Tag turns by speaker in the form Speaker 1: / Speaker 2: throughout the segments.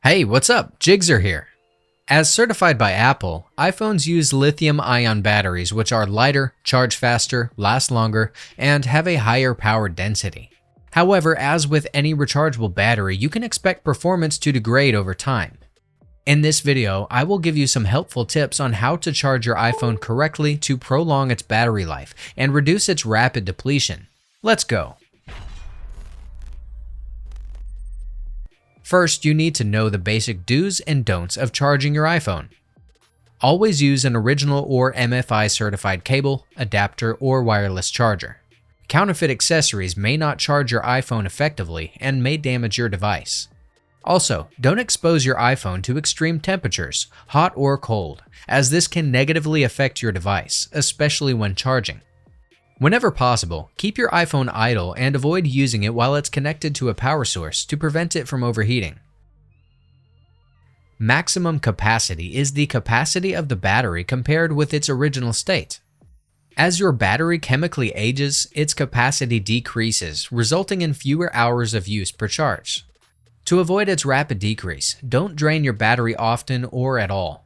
Speaker 1: Hey, what's up? Jigxor here. As certified by Apple, iPhones use lithium-ion batteries which are lighter, charge faster, last longer, and have a higher power density. However, as with any rechargeable battery, you can expect performance to degrade over time. In this video, I will give you some helpful tips on how to charge your iPhone correctly to prolong its battery life and reduce its rapid depletion. Let's go. First, you need to know the basic do's and don'ts of charging your iPhone. Always use an original or MFI certified cable, adapter, or wireless charger. Counterfeit accessories may not charge your iPhone effectively and may damage your device. Also, don't expose your iPhone to extreme temperatures, hot or cold, as this can negatively affect your device, especially when charging. Whenever possible, keep your iPhone idle and avoid using it while it's connected to a power source to prevent it from overheating. Maximum capacity is the capacity of the battery compared with its original state. As your battery chemically ages, its capacity decreases, resulting in fewer hours of use per charge. To avoid its rapid decrease, don't drain your battery often or at all.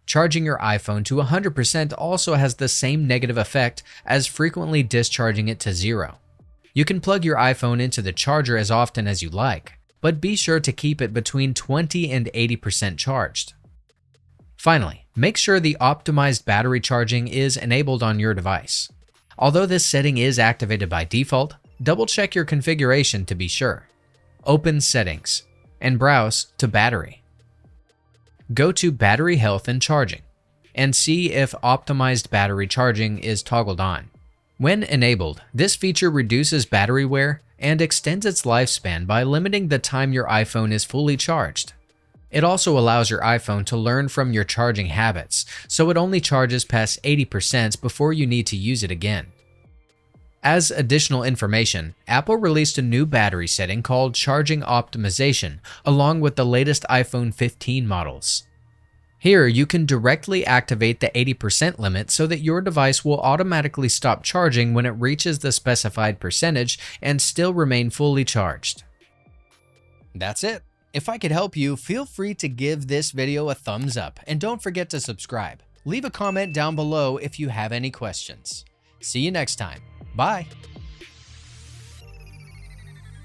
Speaker 1: Charging your iPhone to 100% also has the same negative effect as frequently discharging it to zero. You can plug your iPhone into the charger as often as you like, but be sure to keep it between 20 and 80% charged. Finally, make sure the optimized battery charging is enabled on your device. Although this setting is activated by default, double-check your configuration to be sure. Open Settings and browse to Battery. Go to Battery Health and Charging, and see if Optimized Battery Charging is toggled on. When enabled, this feature reduces battery wear and extends its lifespan by limiting the time your iPhone is fully charged. It also allows your iPhone to learn from your charging habits, so it only charges past 80% before you need to use it again. As additional information, Apple released a new battery setting called Charging Optimization, along with the latest iPhone 15 models. Here, you can directly activate the 80% limit so that your device will automatically stop charging when it reaches the specified percentage and still remain fully charged. That's it. If I could help you, feel free to give this video a thumbs up and don't forget to subscribe. Leave a comment down below if you have any questions. See you next time. Bye.